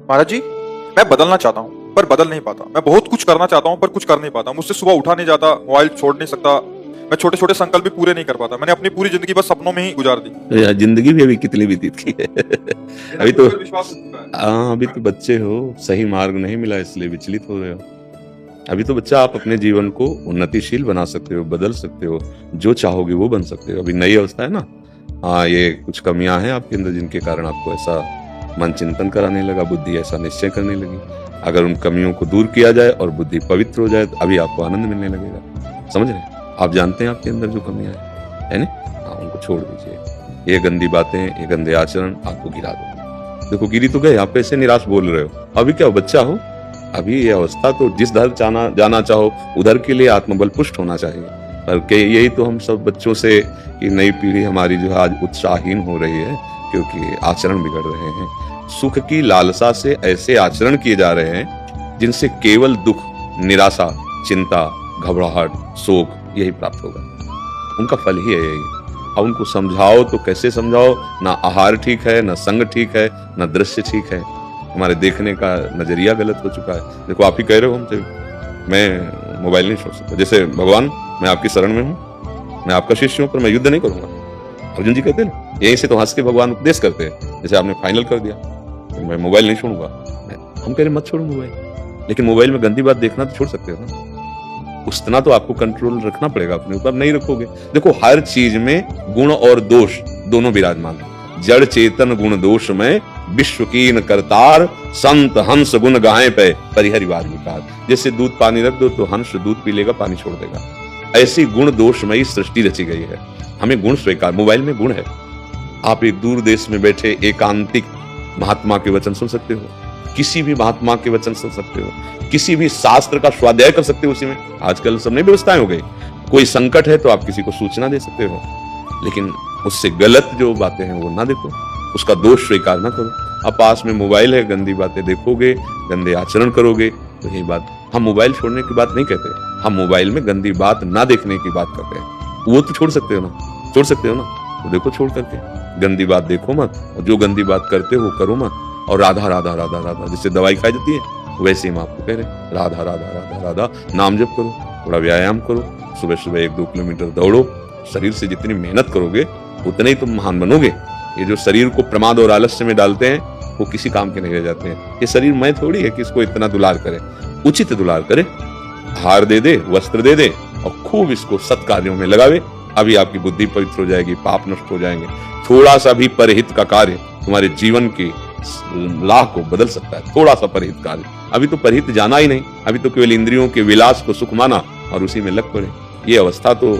महाराज जी, मैं बदलना चाहता हूँ पर बदल नहीं पाता। मैं बहुत कुछ करना चाहता हूँ पर कुछ कर नहीं पाता। मुझसे सुबह उठा नहीं जाता, मोबाइल छोड़ नहीं सकता। मैं छोटे छोटे संकल्प भी पूरे नहीं कर पाता। मैंने अपनी पूरी जिंदगी बस सपनों में ही गुजार दी। तो यार जिंदगी भी अभी कितनी व्यतीत की है। अभी तो विश्वास हो चुका है। हाँ, अभी तो बच्चे हो, सही मार्ग नहीं मिला इसलिए विचलित हो रहे हो। अभी तो बच्चा, आप अपने जीवन को उन्नतिशील बना सकते हो, बदल सकते हो, जो चाहोगे वो बन सकते हो। अभी नई अवस्था है ना। हाँ, ये कुछ कमियां हैं आपके अंदर जिनके कारण आपको ऐसा मन चिंतन कराने लगा, बुद्धि ऐसा निश्चय करने लगी। अगर उन कमियों को दूर किया जाए और बुद्धि पवित्र हो जाए तो अभी आपको आनंद मिलने लगेगा। समझ रहे हैं? आप जानते हैं आपके अंदर जो कमियां है ना? हाँ, उनको छोड़ दीजिए। ये गंदी बातें, ये गंदे आचरण आपको गिरा दो। देखो, गिरी तो गए, आप ऐसे निराश बोल रहे हो। अभी क्या हो, बच्चा हो। अभी ये अवस्था तो जिस धर जाना चाहो उधर के लिए आत्मबल पुष्ट होना चाहिए। पर यही तो हम सब बच्चों से कि नई पीढ़ी हमारी जो है आज उत्साहहीन हो रही है क्योंकि आचरण बिगड़ रहे हैं। सुख की लालसा से ऐसे आचरण किए जा रहे हैं जिनसे केवल दुख, निराशा, चिंता, घबराहट, शोक यही प्राप्त होगा। उनका फल ही है यही। अब उनको समझाओ तो कैसे समझाओ? ना आहार ठीक है, ना संग ठीक है, ना दृश्य ठीक है। हमारे देखने का नजरिया गलत हो चुका है। देखो, आप ही कह रहे हो हमसे मैं मोबाइल नहीं छोड़ सकता। जैसे भगवान, मैं आपकी शरण में हूँ, मैं आपका शिष्य हूँ, पर मैं युद्ध नहीं करूंगा। अर्जुन जी कहते हैं, यहीं से तो हंस के भगवान उपदेश करते हैं। जैसे आपने फाइनल कर दिया, तो मैं मोबाइल नहीं छोड़ूंगा। हम कह रहे मत छोड़ो मोबाइल, लेकिन मोबाइल में गंदी बात देखना तो छोड़ सकते हो ना। उतना तो आपको कंट्रोल रखना पड़ेगा अपने ऊपर। नहीं रखोगे, देखो हर चीज में गुण और दोष दोनों विराजमान है। जड़ चेतन गुण दोष में विश्व कीन करतार, संत हंस गुण गाए पे परिहरिवार विकार। जैसे दूध पानी रख दो तो हंस दूध पी लेगा, पानी छोड़ देगा। ऐसी गुण दोषमयी सृष्टि रची गई है। हमें गुण स्वीकार, मोबाइल में गुण है। आप एक दूर देश में बैठे एकांतिक महात्मा के वचन सुन सकते हो, किसी भी महात्मा के वचन सुन सकते हो, किसी भी शास्त्र का स्वाध्याय कर सकते हो। उसी में आजकल सब नई व्यवस्थाएं हो गई। कोई संकट है तो आप किसी को सूचना दे सकते हो, लेकिन उससे गलत जो बातें हैं वो ना देखो, उसका दोष स्वीकार ना करो। अब पास में मोबाइल है, गंदी बातें देखोगे, गंदे आचरण करोगे तो यही बात। हम मोबाइल छोड़ने की बात नहीं कहते, हम मोबाइल में गंदी बात ना देखने की बात करते हैं। वो तो छोड़ सकते हो ना, छोड़ सकते हो ना, तो देखो छोड़ करके। गंदी बात देखो मत, और जो गंदी बात करते हो करो मत। और राधा राधा राधा राधा, जिससे दवाई खाई जाती है वैसे हम आपको कह रहे हैं, राधा राधा राधा राधा नाम जप करो, थोड़ा व्यायाम करो, सुबह सुबह 1-2 किलोमीटर दौड़ो। शरीर से जितनी मेहनत करोगे उतने ही तुम महान बनोगे। ये जो शरीर को प्रमाद और आलस्य में डालते हैं वो किसी काम के नहीं रह जाते हैं। ये शरीर मैं थोड़ी है कि इसको इतना दुलार करे। उचित दुलार करे, हार दे दे, वस्त्र दे दे और खूब इसको सत्कार्यों में लगावे। अभी आपकी बुद्धि पवित्र हो जाएगी, पाप नष्ट हो जाएंगे। थोड़ा सा भी परहित का कार्य तुम्हारे जीवन की लाह को बदल सकता है। थोड़ा सा परहित कार्य। अभी तो परहित जाना ही नहीं, अभी तो केवल इंद्रियों के विलास को सुख माना और उसी में लग पड़े। ये अवस्था तो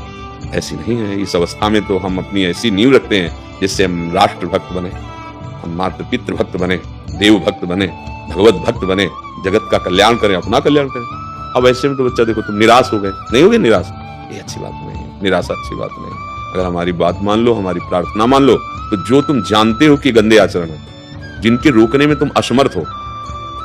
ऐसी नहीं है। इस अवस्था में तो हम अपनी ऐसी नींव रखते हैं जिससे हम राष्ट्र भक्त बने, हम मातृ पितृ भक्त बने, देव भक्त बने, भगवत भक्त बने, जगत का कल्याण करें, अपना कल्याण करें। अब ऐसे में तो बच्चा देखो, तुम निराश हो गए, नहीं हो गए निराश, ये अच्छी बात नहीं है। निराशा अच्छी बात नहीं। अगर हमारी बात मान लो, हमारी प्रार्थना मान लो, तो जो तुम जानते हो कि गंदे आचरण है, जिनके रोकने में तुम असमर्थ हो,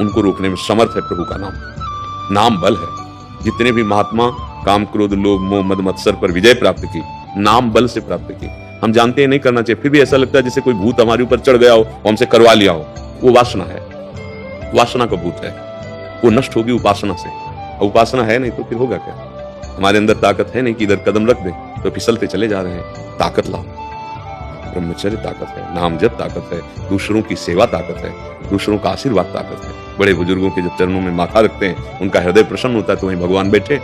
उनको रोकने में समर्थ है प्रभु का नाम। नाम बल है। जितने भी महात्मा काम क्रोध लोभ मोह मद मत्सर पर विजय प्राप्त की, नाम बल से प्राप्त की। हम जानते हैं नहीं करना चाहिए, फिर भी ऐसा लगता है जैसे कोई भूत हमारे ऊपर चढ़ गया हो, हमसे करवा लिया हो। वो वासना है, वासना का भूत है। वो नष्ट होगी उपासना से। और उपासना है नहीं तो फिर होगा क्या? हमारे अंदर ताकत है नहीं कि इधर कदम रख दे तो फिसलते चले जा रहे हैं। ताकत लाओ। ब्रह्मचर्य ताकत है, नाम जप ताकत है, दूसरों की सेवा ताकत है, दूसरों का आशीर्वाद ताकत है। बड़े बुजुर्गों के जब चरणों में माथा रखते हैं, उनका हृदय प्रसन्न होता है, तो वहीं भगवान बैठे।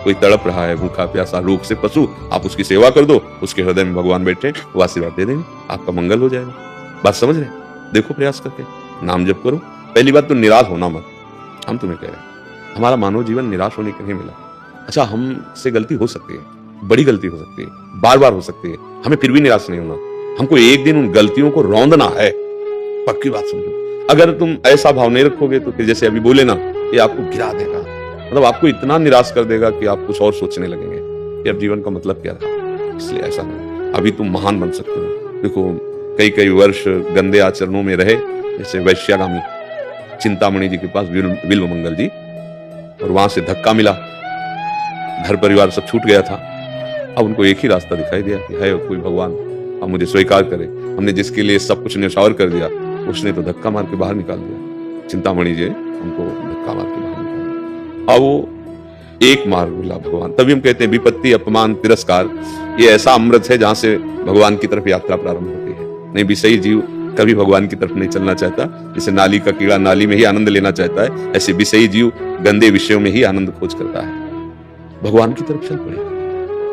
कोई तड़प रहा है, भूखा प्यासा रोग से पशु, आप उसकी सेवा कर दो, उसके हृदय में भगवान बैठे, वो आशीर्वाद दे देंगे, आपका मंगल हो जाएगा। बात समझ रहे? देखो प्रयास करके नाम जप करो। पहली बात तो निराश होना मत। हम तुम्हें कह रहे हैं, हमारा मानव जीवन निराश होने के नहीं मिला। अच्छा, हमसे गलती हो सकती है, बड़ी गलती हो सकती है, बार बार हो सकती है, हमें फिर भी निराश नहीं होना। हमको एक दिन उन गलतियों को रौंदना है। पक्की बात समझो। अगर तुम ऐसा भाव नहीं रखोगे तो फिर जैसे अभी बोले ना, ये आपको गिरा देगा। मतलब आपको इतना निराश कर देगा कि आप कुछ और सोचने लगेंगे कि अब जीवन का मतलब क्या रहा। इसलिए ऐसा नहीं, अभी तुम महान बन सकते हो। देखो, कई कई वर्ष गंदे आचरणों में रहे, जैसे वैश्यागामी चिंतामणि जी के पास बिल्व मंगल जी, और वहां से धक्का मिला, घर परिवार सब छूट गया था। अब उनको एक ही रास्ता दिखाई दिया कि है कोई भगवान, अब मुझे स्वीकार करे। हमने जिसके लिए सब कुछ न्यौछावर कर दिया, उसने तो धक्का मार के बाहर निकाल दिया। चिंतामणि जी उनको धक्का मार के बाहर निकाला। अब वो एक मार्ग मिला भगवान। तभी हम कहते हैं विपत्ति, अपमान, तिरस्कार ये ऐसा अमृत है जहां से भगवान की तरफ यात्रा प्रारंभ होती है। नहीं, विषयी जीव कभी भगवान की तरफ नहीं चलना चाहता। जैसे नाली का कीड़ा नाली में ही आनंद लेना चाहता है, ऐसे विषयी जीव गंदे विषयों में ही आनंद खोज करता है। भगवान की तरफ चल पड़े।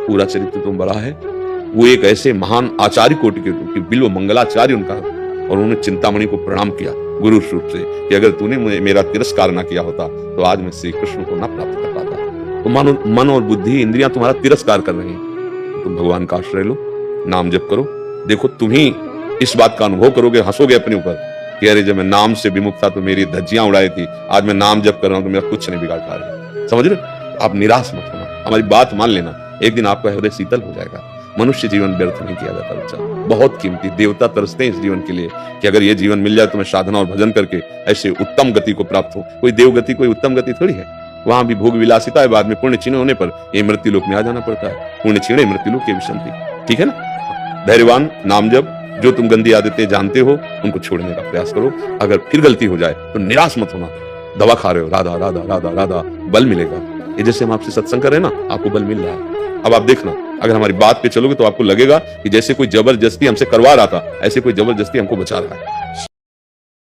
पूरा चरित्र तो बड़ा है। वो एक ऐसे महान आचार्य कोटि के बिल्व मंगलाचार्य उनका, और उन्होंने चिंतामणि को प्रणाम किया गुरु रूप से कि अगर तूने मेरा तिरस्कार ना किया होता तो आज मैं श्री कृष्ण को ना प्राप्त कर पाता। तो मन और बुद्धि इंद्रियां तुम्हारा तिरस्कार कर रही हैं, तुम भगवान का आश्रय लो, नाम जप करो। देखो तुम ही इस बात का अनुभव करोगे, हंसोगे अपने ऊपर कि अरे जब मैं नाम से विमुख था तो मेरी धज्जियां उड़ाई थी, आज मैं नाम जप कर रहा हूं तो मेरा कुछ नहीं बिगाड़ पा रहा। समझ रहे? आप निराश मत होना, हमारी बात मान लेना, एक दिन आपका हृदय शीतल हो जाएगा। मनुष्य जीवन व्यर्थ नहीं किया जाता बच्चा, बहुत कीमती। देवता तरसते हैं इस जीवन के लिए कि अगर ये जीवन मिल जाए तो मैं साधना और भजन करके ऐसे उत्तम गति को प्राप्त हो। कोई देव गति, कोई उत्तम गति थोड़ी है। वहां भी भोग विलासिता है, बाद में पुण्य क्षीण होने पर ये मृत्यु लोक में आ जाना पड़ता है। पुण्य क्षीण मृत्यु लोक की विषंति, ठीक है ना। धैर्यवान, नाम जप, जो तुम गंदी आदतें जानते हो उनको छोड़ने का प्रयास करो। अगर फिर गलती हो जाए तो निराश मत होना। दवा खा रहे हो, राधा राधा राधा राधा, बल मिलेगा। ये जैसे हम आपसे सत्संग कर रहे हैं ना, आपको बल मिल रहा है। अब आप देखना, अगर हमारी बात पे चलोगे तो आपको लगेगा कि जैसे कोई जबरदस्ती हमसे करवा रहा था, ऐसे कोई जबरदस्ती हमको बचा रहा है।